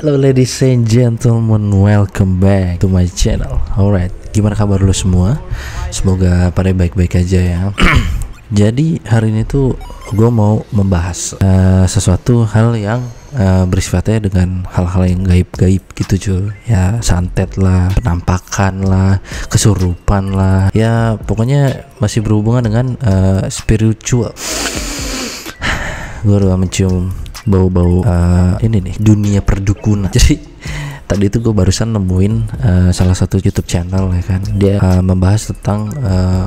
Hello ladies and gentlemen, welcome back to my channel. Alright, gimana kabar lu semua? Semoga pada baik-baik aja ya. Jadi hari ini tuh gue mau membahas sesuatu hal yang bersifatnya dengan hal-hal yang gaib-gaib gitu cuy. Ya santet lah, penampakan lah, kesurupan lah. Ya pokoknya masih berhubungan dengan spiritual. Gue udah mencium bau-bau ini nih, dunia perdukunan. Jadi tadi itu gue barusan nemuin salah satu YouTube channel ya kan, dia membahas tentang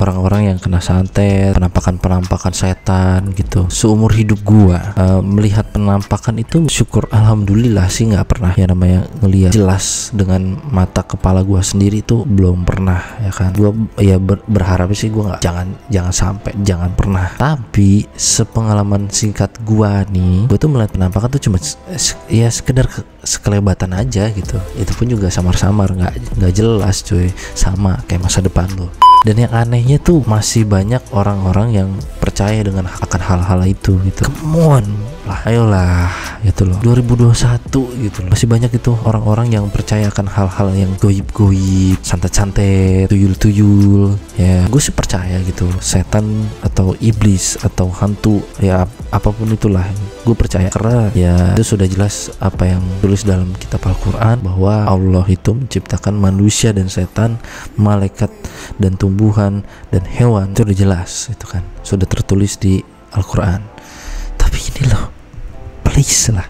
orang-orang yang kena santet, penampakan setan gitu. Seumur hidup gue melihat penampakan itu, syukur alhamdulillah sih nggak pernah ya namanya ngelihat jelas dengan mata kepala gue sendiri itu belum pernah ya kan. Gue ya berharap sih gue nggak, jangan sampai, jangan pernah. Tapi sepengalaman singkat gue nih, gue tuh melihat penampakan tuh cuma ya sekedar sekelebatan aja gitu. Itu pun juga samar-samar, nggak jelas cuy, sama kayak masa depan lo. Dan yang anehnya tuh masih banyak orang-orang yang percaya dengan akan hal-hal itu gitu. Come on lah, ayolah gitu loh, 2021 gitu loh. Masih banyak itu orang-orang yang percaya akan hal-hal yang goib-goib, santet-santet, tuyul-tuyul. Ya gue sih percaya gitu, setan atau iblis atau hantu ya apapun itulah, gue percaya karena ya itu sudah jelas apa yang tulis dalam kitab Al-Quran, bahwa Allah itu menciptakan manusia dan setan, malaikat dan tumbuhan dan hewan. Itu udah jelas, itu kan sudah tertulis di Al-Quran. Tapi ini loh, please lah,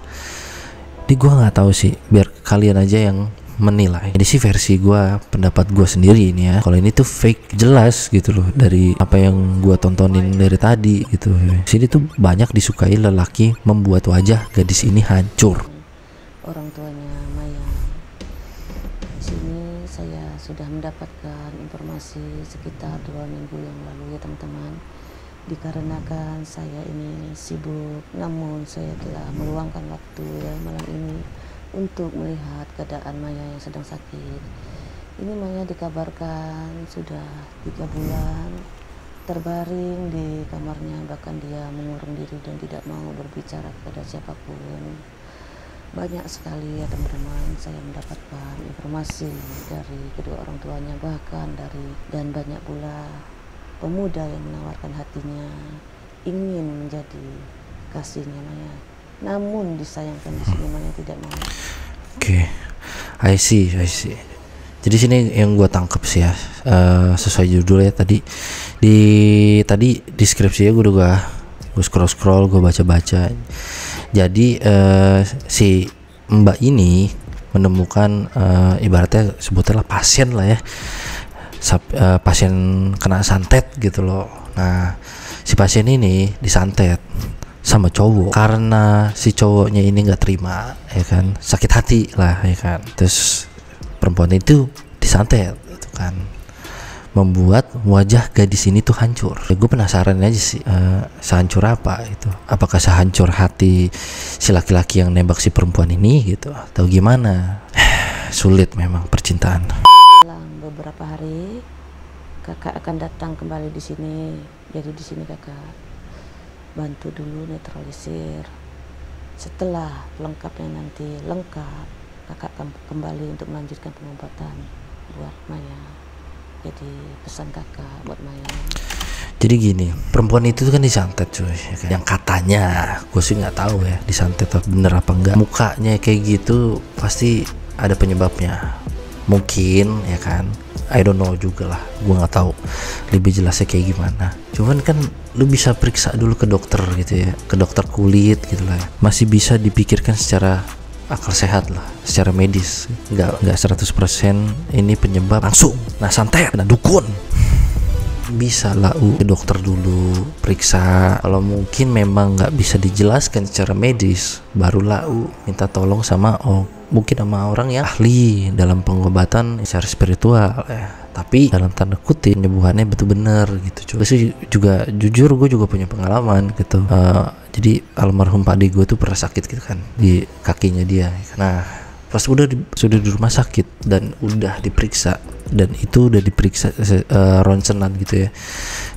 ini gue nggak tahu sih, biar kalian aja yang menilai. Ini sih versi gue, pendapat gue sendiri ini ya. Kalau ini tuh fake jelas gitu loh, dari apa yang gue tontonin dari tadi gitu. Sini tuh banyak disukai lelaki membuat wajah gadis ini hancur. Orang tuanya Maya. Di sini saya sudah mendapatkan informasi sekitar 2 minggu yang lalu ya teman-teman. Dikarenakan saya ini sibuk, namun saya telah meluangkan waktu ya malam ini untuk melihat keadaan Maya yang sedang sakit. Ini Maya dikabarkan sudah 3 bulan terbaring di kamarnya, bahkan dia mengurung diri dan tidak mau berbicara kepada siapapun. Banyak sekali ya teman-teman saya mendapatkan informasi dari kedua orang tuanya, bahkan dan banyak pula pemuda yang menawarkan hatinya ingin menjadi kasihnya Maya. Namun disayangkan di sini Maya tidak mau. Oke, I see. Jadi sini yang gue tangkep sih ya, sesuai judulnya tadi di deskripsinya gue scroll, gue baca. Jadi si Mbak ini menemukan ibaratnya sebutnya pasien lah ya, pasien kena santet gitu loh. Nah si pasien ini disantet sama cowok, karena si cowoknya ini nggak terima ya kan, sakit hati lah ya kan, terus perempuan itu disantet itu kan, membuat wajah gadis ini tuh hancur. Ya, gue penasaran aja sih, sehancur apa itu? Apakah sehancur hati si laki-laki yang nembak si perempuan ini gitu, atau gimana? Sulit memang percintaan. Selang beberapa hari kakak akan datang kembali di sini. Jadi di sini kakak bantu dulu netralisir. Setelah lengkapnya nanti lengkap, kakak akan kembali untuk melanjutkan pengobatan buat Maya. Jadi pesan kakak buat Maya. Jadi gini, perempuan itu kan disantet cuy ya kan? Yang katanya, gue sih nggak tahu ya disantet bener apa enggak. Mukanya kayak gitu pasti ada penyebabnya. Mungkin ya kan, I don't know juga lah, gue nggak tahu lebih jelasnya kayak gimana. Cuman kan lu bisa periksa dulu ke dokter gitu ya, ke dokter kulit gitu lah ya. Masih bisa dipikirkan secara akal sehat lah, secara medis. Nggak 100% ini penyebab langsung nah santet, nah dukun. Bisa lah ke dokter dulu, periksa. Kalau mungkin memang nggak bisa dijelaskan secara medis, barulah minta tolong sama mungkin sama orang yang ahli dalam pengobatan secara spiritual ya. Tapi dalam tanda kutip penyembuhannya betul-benar gitu. Coba sih juga jujur gue juga punya pengalaman gitu. Jadi almarhum Pak gue tuh pernah sakit gitu kan di kakinya dia. Nah pas sudah di rumah sakit dan udah diperiksa, dan itu udah diperiksa ronsenan gitu ya,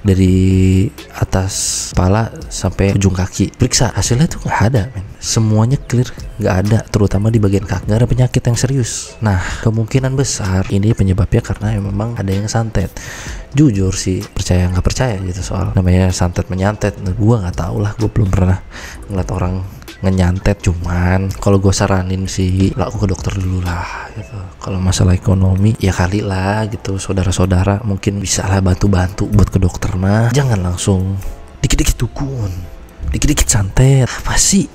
dari atas kepala sampai ujung kaki, periksa hasilnya tuh nggak ada men. semuanya clear, nggak ada, terutama di bagian kaki, nggak ada penyakit yang serius. Nah, kemungkinan besar ini penyebabnya karena memang ada yang santet. Jujur sih, percaya nggak percaya gitu soal namanya santet menyantet. Nah, gue nggak tahu lah, gue belum pernah ngeliat orang ngenyantet. Cuman kalau gue saranin sih, laku ke dokter dulu lah gitu. Kalau masalah ekonomi ya kali lah gitu, saudara-saudara mungkin bisa lah bantu-bantu buat ke dokter mah. Jangan langsung dikit-dikit dukun, dikit-dikit santet. Apa sih?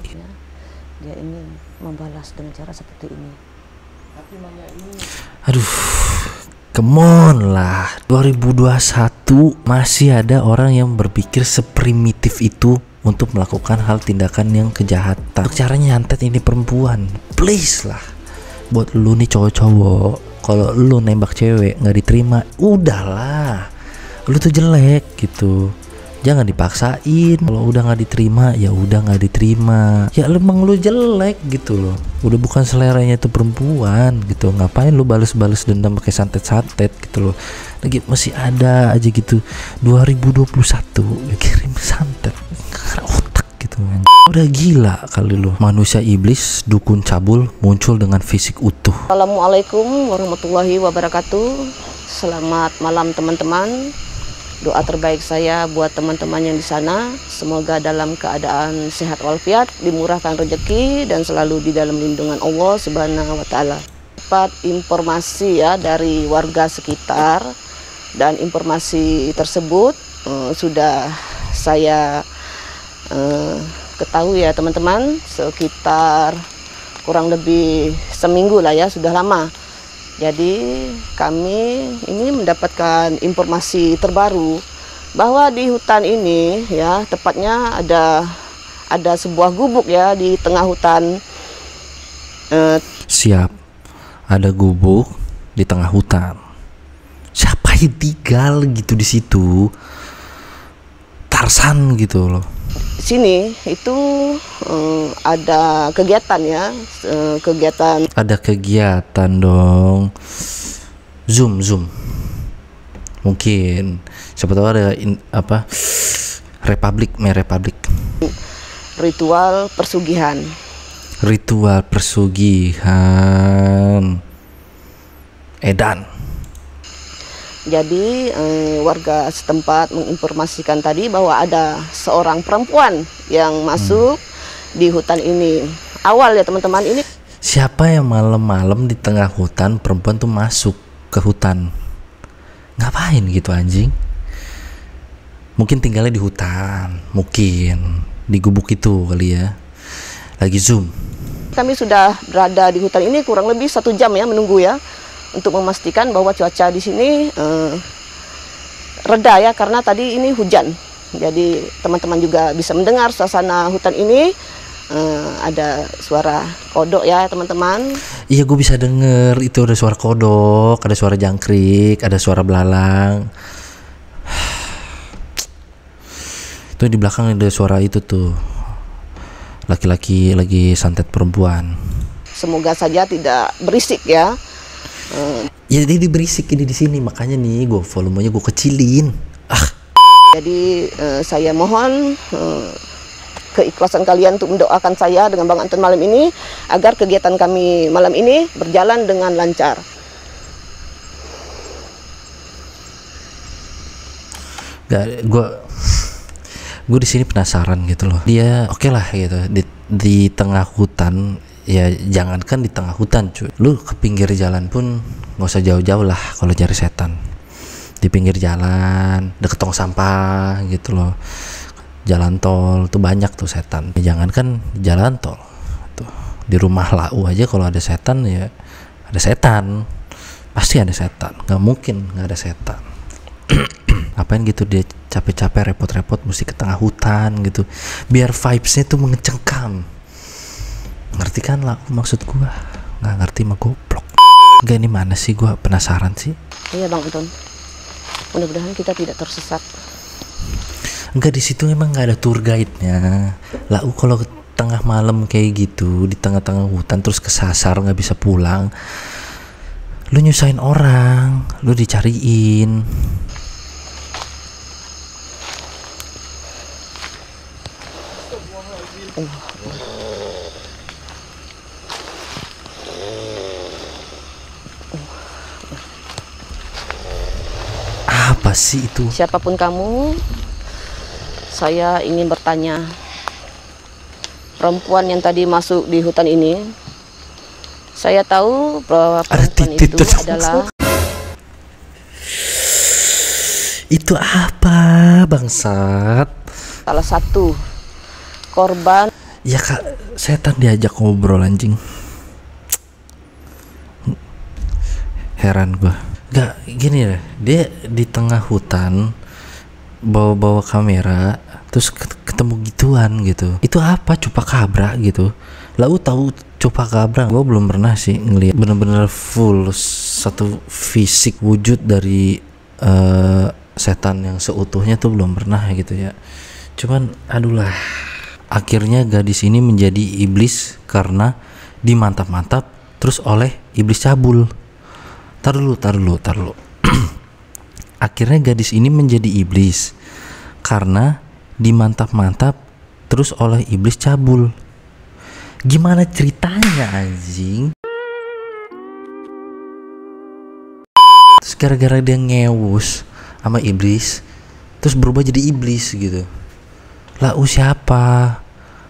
Dia ingin membalas dengan cara seperti ini. Aduh, come on lah. 2021 masih ada orang yang berpikir seprimitif itu untuk melakukan hal tindakan yang kejahatan. Caranya nyantet ini perempuan, please lah. Buat lu nih cowok-cowok, kalau lu nembak cewek nggak diterima, udahlah, lu tuh jelek gitu. Jangan dipaksain. Kalau udah nggak diterima ya udah nggak diterima. Ya emang lu jelek gitu loh. Udah bukan seleranya tuh perempuan gitu. Ngapain lu bales-bales dendam pakai santet-santet gitu loh. Lagi masih ada aja gitu 2021 kirim santet. Otak gitu kan. Udah gila kali lu. Manusia iblis, dukun cabul muncul dengan fisik utuh. Assalamualaikum warahmatullahi wabarakatuh. Selamat malam teman-teman. Doa terbaik saya buat teman-teman yang di sana, semoga dalam keadaan sehat walafiat, dimurahkan rezeki dan selalu di dalam lindungan Allah Subhanahu wa taala. Dapat informasi ya dari warga sekitar, dan informasi tersebut sudah saya ketahui ya teman-teman, sekitar kurang lebih seminggu lah ya, sudah lama. Jadi kami ini mendapatkan informasi terbaru bahwa di hutan ini ya, tepatnya ada sebuah gubuk ya di tengah hutan. Siap, ada gubuk di tengah hutan. Siapa yang tinggal gitu di situ? Tarsan gitu loh. Sini itu ada kegiatan ya, kegiatan. Ada kegiatan dong. Zoom. Mungkin siapa tahu ada Republik. Ritual persugihan. Edan. Jadi warga setempat menginformasikan tadi bahwa ada seorang perempuan yang masuk di hutan ini. Awal ya teman-teman, ini siapa yang malam-malam di tengah hutan perempuan tuh masuk ke hutan? Ngapain gitu anjing? Mungkin tinggalnya di hutan, mungkin di gubuk itu kali ya. Lagi zoom. Kami sudah berada di hutan ini kurang lebih 1 jam ya menunggu ya, untuk memastikan bahwa cuaca di sini reda ya, karena tadi ini hujan. Jadi teman-teman juga bisa mendengar suasana hutan ini, ada suara kodok ya teman-teman. Iya, gue bisa denger itu, ada suara kodok, ada suara jangkrik, ada suara belalang. Tuh di belakang ada suara itu tuh, laki-laki lagi santet perempuan. Semoga saja tidak berisik ya. Ya jadi berisik ini di sini, makanya nih gue volumenya gue kecilin. Jadi saya mohon keikhlasan kalian untuk mendoakan saya dengan Bang Anton malam ini, agar kegiatan kami malam ini berjalan dengan lancar. Gue di sini penasaran gitu loh. Dia oke lah gitu di tengah hutan. Ya jangankan di tengah hutan cuy, lu ke pinggir jalan pun nggak usah jauh-jauh lah kalau cari setan. Di pinggir jalan, deket tong sampah gitu loh, jalan tol tuh banyak tuh setan. Ya, jangankan di jalan tol, tuh di rumah lau aja kalau ada setan ya ada setan, pasti ada setan. Nggak mungkin nggak ada setan. Apain gitu dia capek-capek repot-repot mesti ke tengah hutan gitu, biar vibesnya tuh mengecengkam. Ngerti kan lah maksud gua? Nggak ngerti mah goblok. Enggak, ini mana sih, gua penasaran sih. Iya Bang Anton, mudah-mudahan kita tidak tersesat. Enggak, di situ emang nggak ada tour guide-nya. Lah kalau tengah malam kayak gitu di tengah-tengah hutan terus kesasar nggak bisa pulang, lu nyusahin orang, lu dicariin. Apa sih itu? Siapapun kamu, saya ingin bertanya. Perempuan yang tadi masuk di hutan ini, saya tahu bahwa perempuan itu adalah... Itu apa, bangsat? salah satu korban. Ya kak, setan diajak ngobrol anjing. Heran gua. Gak gini ya, dia di tengah hutan bawa kamera, terus ketemu gituan gitu. Itu apa, chupacabra gitu? Lalu tahu chupacabra? Gua belum pernah sih ngeliat bener-bener full satu fisik wujud dari setan yang seutuhnya tuh belum pernah gitu ya. Cuman adulah, akhirnya gadis ini menjadi iblis karena dimantap-mantap terus oleh iblis cabul. Tar dulu. Akhirnya gadis ini menjadi iblis karena dimantap-mantap terus oleh iblis cabul. Gimana ceritanya anjing? Terus gara-gara dia ngewus sama iblis, terus berubah jadi iblis gitu. Lah siapa?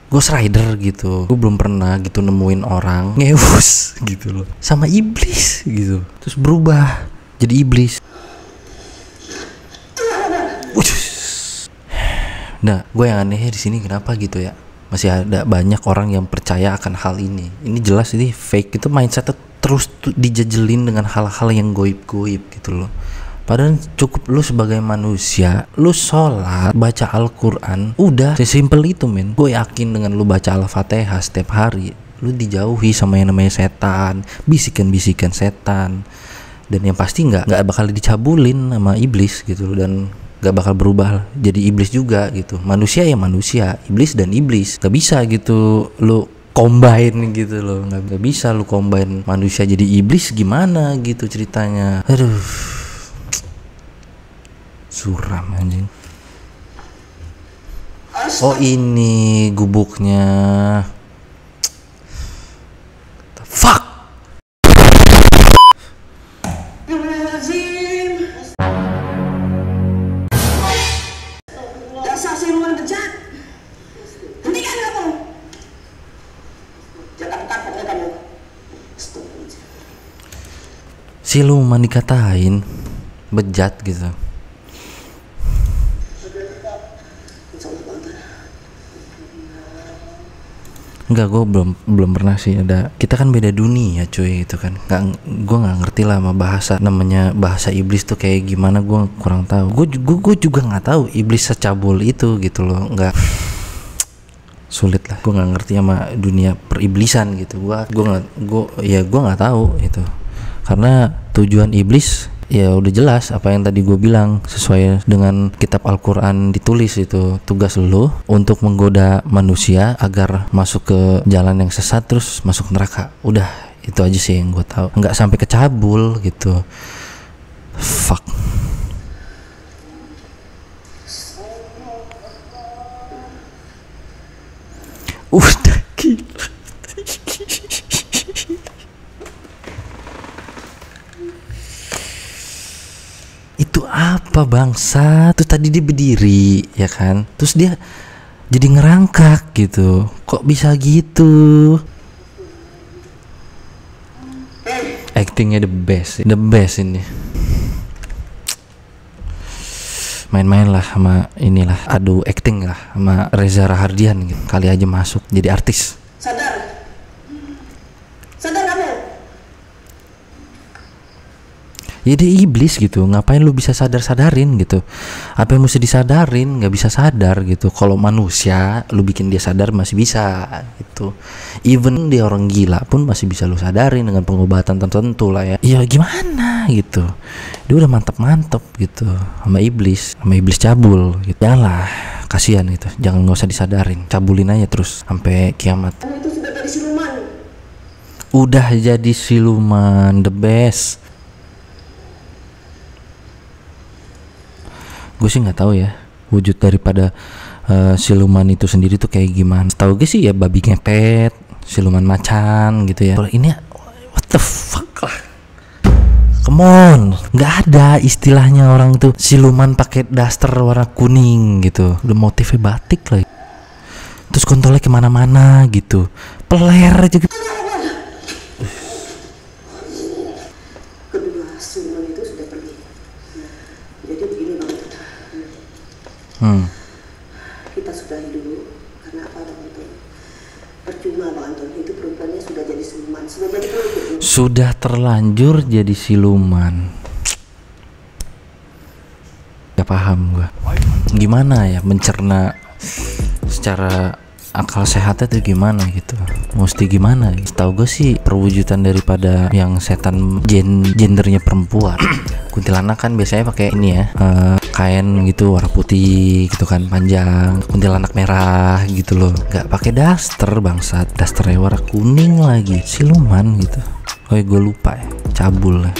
Ghost Rider gitu. Gue belum pernah gitu nemuin orang ngewus gitu loh sama iblis gitu, terus berubah jadi iblis. Nah, gue yang anehnya di sini kenapa gitu ya, masih ada banyak orang yang percaya akan hal ini. Ini jelas ini fake, itu mindsetnya terus dijajelin dengan hal-hal yang goib-goib gitu loh. Padahal cukup lu sebagai manusia, lu sholat, baca Al-Quran, udah sesimpel itu men. Gue yakin dengan lu baca Al-Fatihah setiap hari, lu dijauhi sama yang namanya setan, bisikan-bisikan setan. Dan yang pasti nggak bakal dicabulin sama iblis gitu loh, dan gak bakal berubah jadi iblis juga gitu. Manusia ya manusia, iblis dan iblis. Gak bisa gitu lu combine gitu loh, gak bisa lu combine manusia jadi iblis, gimana gitu ceritanya. Aduh, suram anjing. Oh ini gubuknya. The fuck. Dasar siluman bejat. Hentikan kamu. Jangan kapok kamu. Siluman dikatain bejat gitu. Enggak, gue belum pernah sih ada. Kita kan beda dunia cuy gitu kan. Gue nggak ngerti lah sama bahasa, namanya bahasa iblis tuh kayak gimana, gue kurang tahu. Gue juga nggak tahu iblis secabul itu gitu loh. Nggak, sulit lah. Gue nggak ngerti sama dunia periblisan gitu. Gue nggak tahu itu. Karena tujuan iblis ya udah jelas apa yang tadi gue bilang, sesuai dengan kitab Al-Quran ditulis itu. Tugas lo untuk menggoda manusia agar masuk ke jalan yang sesat terus masuk neraka. Udah itu aja sih yang gue tahu, nggak sampai kecabul gitu. Fuck. Udah gila. Itu apa bangsa? Tuh tadi dia berdiri ya kan, terus dia jadi ngerangkak gitu. Kok bisa gitu? Actingnya the best ini. Main-main lah sama inilah, adu acting lah sama Reza Rahardian gitu. Kali aja masuk jadi artis. Sadar kamu. Ya dia iblis gitu, ngapain lu bisa sadarin gitu? Apa yang mesti disadarin? Nggak bisa sadar gitu. Kalau manusia lu bikin dia sadar masih bisa gitu. Even dia orang gila pun masih bisa lu sadarin dengan pengobatan tertentu lah ya. Ya gimana gitu, dia udah mantap gitu sama iblis cabul gitu. Janganlah, kasihan gitu, nggak usah disadarin, cabulin aja terus sampai kiamat. Itu sudah jadi siluman. Udah jadi siluman, the best. Gue sih nggak tahu ya wujud daripada siluman itu sendiri tuh kayak gimana. Tahu gue sih ya babi ngepet, siluman macan gitu ya. Kalau ini what the fuck lah, Come on, nggak ada istilahnya orang tuh siluman pakai daster warna kuning gitu. Udah motifnya batik lagi. Terus kontolnya kemana-mana gitu. Peler aja gitu. Kedua siluman itu sudah pergi. Jadi begini Bang Anton. Kita sudahi dulu. Karena apa Bang Anton? Percuma Bang Anton, itu perempuannya sudah jadi siluman, sudah jadi pelukut. Sudah terlanjur jadi siluman. Gak paham gua. Gimana ya mencerna secara akal sehatnya tuh gimana gitu, mesti gimana? Setahu gue sih perwujudan daripada yang setan gendernya perempuan. Kuntilanak kan biasanya pakai ini ya, kain gitu warna putih gitu kan, panjang, kuntilanak merah gitu loh, nggak pakai daster bangsat, dasternya warna kuning lagi, siluman gitu. Oh gue lupa ya, cabul ya.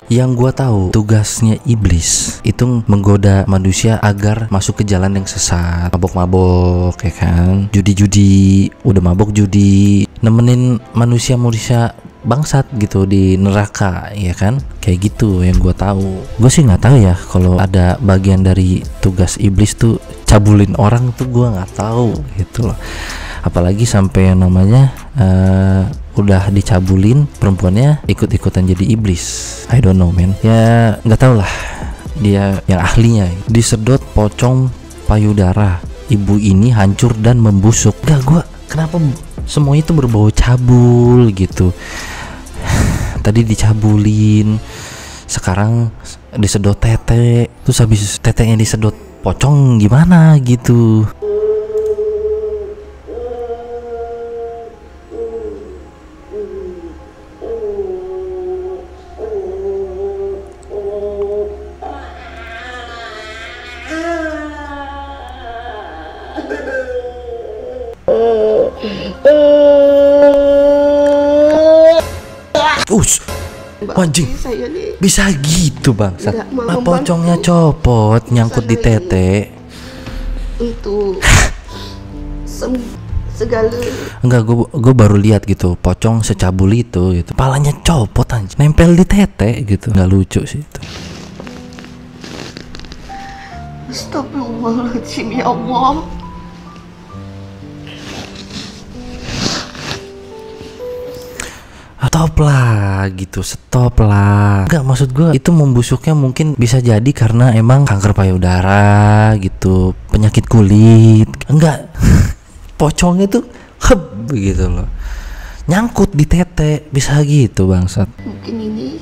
Yang gua tahu tugasnya iblis itu menggoda manusia agar masuk ke jalan yang sesat, mabok-mabok ya kan, judi-judi, udah mabok judi, nemenin manusia bangsat gitu di neraka ya kan, kayak gitu yang gua tahu. Gue sih nggak tahu ya kalau ada bagian dari tugas iblis tuh cabulin orang tuh, gua nggak tahu gitu loh. Apalagi sampai yang namanya udah dicabulin perempuannya ikut-ikutan jadi iblis. I don't know man. Ya nggak tahu lah, dia yang ahlinya. Disedot pocong payudara, ibu ini hancur dan membusuk. Gak, gua kenapa semua itu berbau cabul gitu. Tadi dicabulin, sekarang disedot tete, terus habis tetenya disedot pocong gimana gitu. Anjing, bisa gitu bangsat. Pocongnya copot nyangkut di tete. Untuk segala. Enggak, gue baru lihat gitu pocong secabul itu gitu, palanya copot anjing, nempel di tete gitu. Nggak lucu sih itu. Astagfirullahaladzim ya Allah. Stop lah gitu, stop lah. Enggak, maksud gue itu membusuknya mungkin bisa jadi karena emang kanker payudara gitu, penyakit kulit. Enggak, pocongnya tuh gitu loh, nyangkut di tete, bisa gitu bangsat. Mungkin ini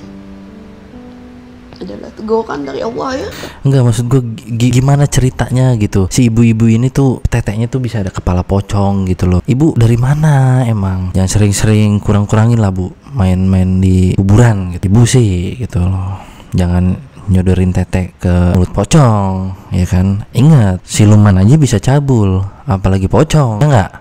adalah teguran dari Allah ya. Enggak, maksud gue gimana ceritanya gitu. Si ibu-ibu ini tuh teteknya tuh bisa ada kepala pocong gitu loh. Ibu dari mana emang? Jangan sering-sering, kurang-kurangin lah bu main-main di kuburan gitu. Ibu sih gitu loh, jangan nyodorin tete ke mulut pocong ya kan. Ingat, siluman aja bisa cabul, apalagi pocong ya enggak?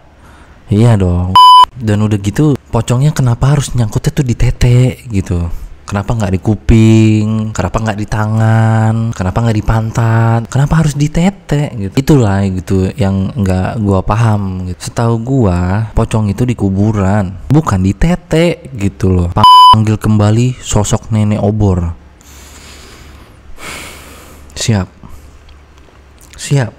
Iya dong. Dan udah gitu pocongnya kenapa harus nyangkutnya tuh di tete gitu? Kenapa nggak di kuping? Kenapa nggak di tangan? Kenapa nggak di pantat? Kenapa harus di tete? Gitu. Itulah gitu yang nggak gua paham. Gitu. Setahu gua, pocong itu di kuburan, bukan di tete gitu loh. Panggil kembali sosok nenek obor. Siap. Siap.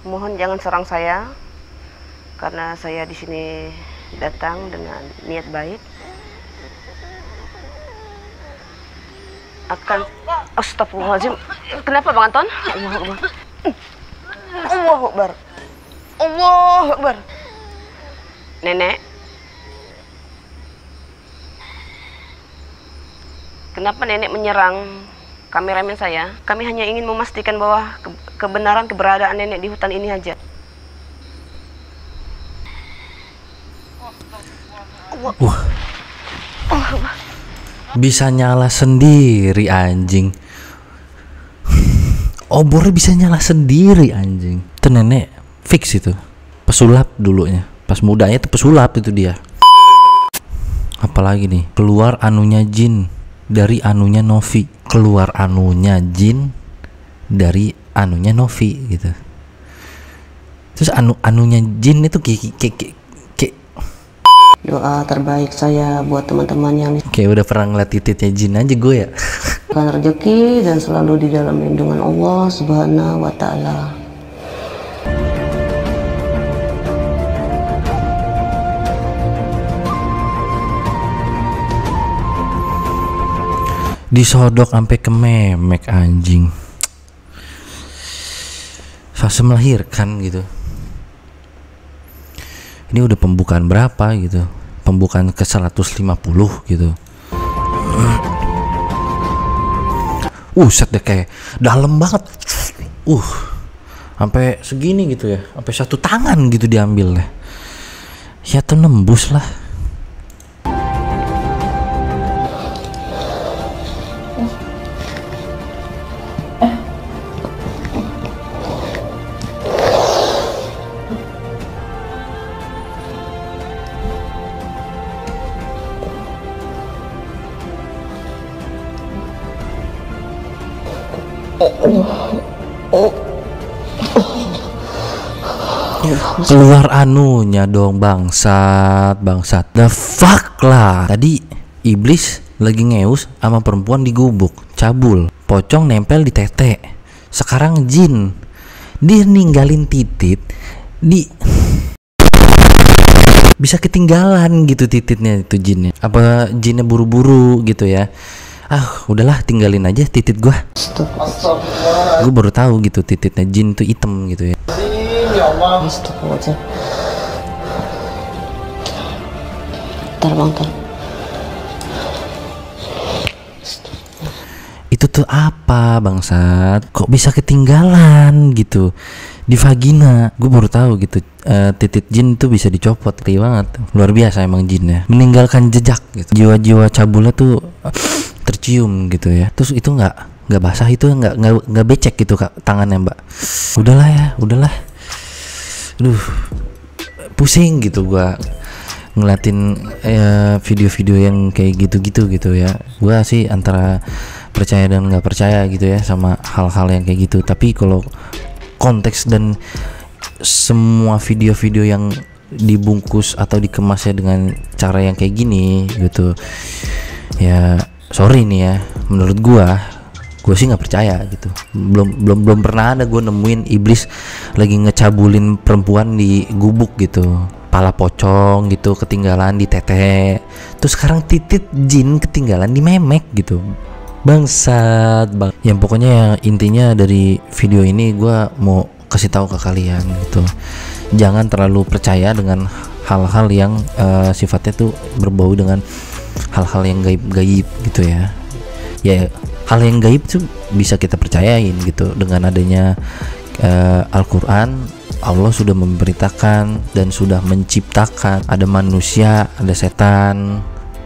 Mohon jangan serang saya. Karena saya di sini datang dengan niat baik. Akan astagfirullahaladzim. Kenapa Bang Anton? Allahu Akbar. Allahu Akbar. Allahu Akbar. Nenek, kenapa nenek menyerang kameramen saya? Kami hanya ingin memastikan bahwa kebenaran keberadaan nenek di hutan ini aja. Wah, bisa nyala sendiri anjing. Obornya bisa nyala sendiri anjing. Itu nenek fix itu, pesulap dulunya. Pas mudanya itu pesulap itu dia. Apalagi nih, keluar anunya jin dari anunya Novi. Keluar anunya jin dari anunya Novi gitu. Itu Terus anunya jin itu kayak Doa terbaik saya buat teman-teman yang kayak udah pernah ngeliat titiknya jin aja gue ya. diberikan rezeki dan selalu di dalam lindungan Allah Subhanahu wa Ta'ala. Disodok sampai ke memek anjing. Fase melahirkan gitu. Ini udah pembukaan berapa gitu? Pembukaan ke 150 gitu. Set deh, kayak dalam banget. Sampai segini gitu ya. Sampai 1 tangan gitu diambil deh. Ya tuh nembus lah. Keluar anunya dong, bangsat. The fuck lah. Tadi iblis lagi ngeus sama perempuan di gubuk, cabul, pocong nempel di tete. Sekarang jin, dia ninggalin titit bisa ketinggalan gitu tititnya itu jinnya. Apa jinnya buru-buru gitu ya? Udahlah tinggalin aja titit gua. Gue baru tahu gitu tititnya jin tuh hitam gitu ya. Bentar. Itu tuh apa bangsat? Kok bisa ketinggalan gitu di vagina? Gue baru tahu gitu. Titit jin tuh bisa dicopot. Keren banget. Luar biasa emang jinnya. Meninggalkan jejak gitu. Jiwa-jiwa cabulnya tuh tercium gitu ya. Terus itu nggak basah, itu nggak becek gitu kak tangannya mbak. Udahlah. Pusing gitu gua ngeliatin video-video yang kayak gitu ya. Gua sih antara percaya dan nggak percaya gitu ya sama hal-hal yang kayak gitu. Tapi kalau konteks dan semua video-video yang dibungkus atau dikemasnya dengan cara yang kayak gini gitu ya, sorry nih ya, menurut gue sih nggak percaya gitu. Belum pernah ada gue nemuin iblis lagi ngecabulin perempuan di gubuk gitu, pala pocong gitu ketinggalan di tete. Terus sekarang titit jin ketinggalan di memek gitu. Bangsat bang. Yang pokoknya yang intinya dari video ini gue mau kasih tahu ke kalian gitu, jangan terlalu percaya dengan hal-hal yang sifatnya tuh berbau dengan hal-hal yang gaib gitu ya. Hal yang gaib tuh bisa kita percayain gitu. Dengan adanya Al-Quran, Allah sudah memberitakan dan sudah menciptakan ada manusia, ada setan,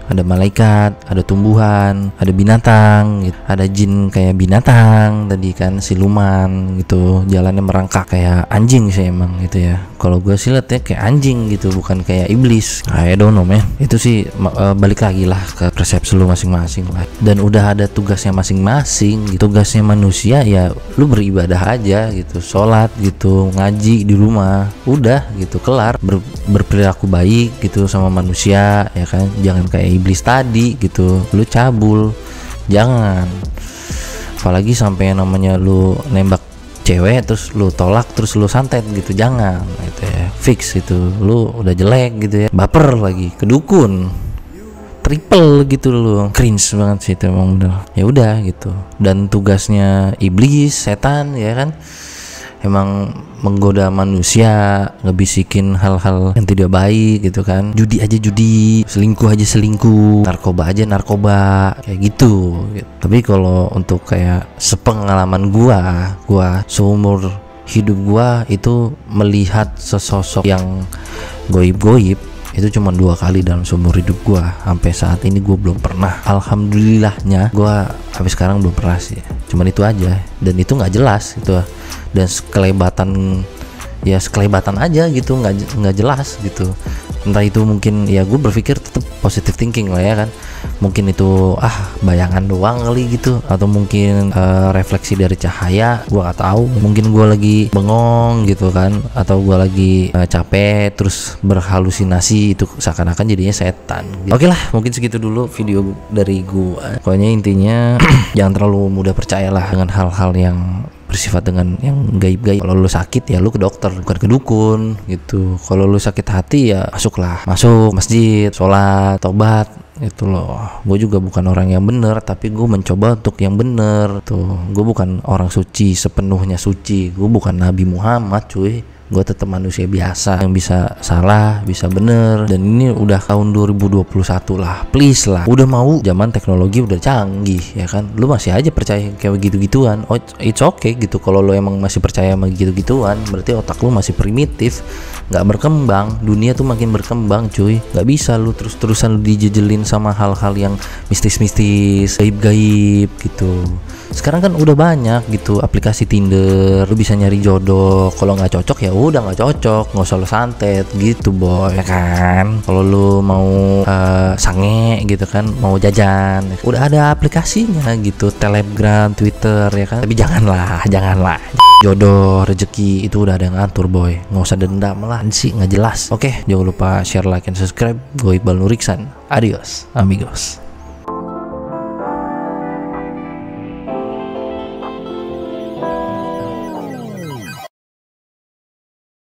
ada malaikat, ada tumbuhan, ada binatang gitu. Ada jin kayak binatang tadi kan, siluman gitu, jalannya merangkak kayak anjing sih emang gitu ya. Kalau gue sih liatnya kayak anjing gitu, bukan kayak iblis. I don't know man. Itu sih balik lagi lah ke persepsi lu masing-masing lah. Dan udah ada tugasnya masing-masing gitu. Tugasnya manusia ya lu beribadah aja gitu, sholat gitu, ngaji di rumah, udah gitu, kelar. Berperilaku baik gitu sama manusia ya kan. Jangan kayak iblis tadi gitu, lu cabul, jangan. Apalagi sampai yang namanya lu nembak cewek terus lu tolak terus lu santet gitu, jangan gitu ya. Fix itu lu udah jelek gitu ya, baper lagi, kedukun, triple gitu lu, cringe banget sih itu emang bener. Ya udah gitu. Dan tugasnya iblis, setan ya kan, emang menggoda manusia, ngebisikin hal-hal yang tidak baik gitu kan. Judi aja judi, selingkuh aja selingkuh, narkoba aja narkoba, kayak gitu. Tapi kalau untuk kayak sepengalaman gua seumur hidup gua itu melihat sesosok yang goib-goib itu cuma 2 kali dalam seumur hidup gua. Sampai saat ini gua belum pernah, alhamdulillahnya gua sampai sekarang belum pernah sih. Cuman itu aja, dan itu nggak jelas gitu. Dan sekelebatan aja gitu, nggak jelas gitu. Entah itu mungkin ya gue berpikir tetap positive thinking lah ya kan, mungkin itu bayangan doang kali gitu, atau mungkin refleksi dari cahaya, gue nggak tahu. Mungkin gue lagi bengong gitu kan, atau gue lagi capek terus berhalusinasi, itu seakan-akan jadinya setan gitu. Oke lah, mungkin segitu dulu video dari gue. Pokoknya intinya jangan terlalu mudah percayalah dengan hal-hal yang bersifat dengan yang gaib-gaib. Kalau lu sakit ya lu ke dokter, bukan ke dukun gitu. Kalau lu sakit hati ya masuk masjid, sholat, tobat itu loh. Gue juga bukan orang yang bener, tapi gue mencoba untuk yang bener tuh. Gue bukan orang suci, sepenuhnya suci. Gue bukan Nabi Muhammad cuy. Gue tetap manusia biasa yang bisa salah, bisa bener. Dan ini udah tahun 2021 lah, please lah. Udah mau zaman teknologi udah canggih ya kan, lu masih aja percaya kayak gitu-gituan. Oh, it's okay gitu. Kalau lu emang masih percaya sama gitu-gituan, berarti otak lu masih primitif, nggak berkembang. Dunia tuh makin berkembang cuy. Nggak bisa lu terus-terusan lu dijejelin sama hal-hal yang mistis-mistis, gaib-gaib gitu. Sekarang kan udah banyak gitu aplikasi Tinder, lu bisa nyari jodoh. Kalau nggak cocok ya udah nggak cocok, nggak usah lu santet gitu boy ya kan. Kalau lu mau sange gitu kan, mau jajan, udah ada aplikasinya gitu, Telegram, Twitter ya kan. Tapi janganlah jodoh, rezeki itu udah ada yang ngatur boy, nggak usah dendam lah sih, nggak jelas. Oke, jangan lupa share, like, and subscribe. Gue Iqbal Nur Iksan, adios amigos.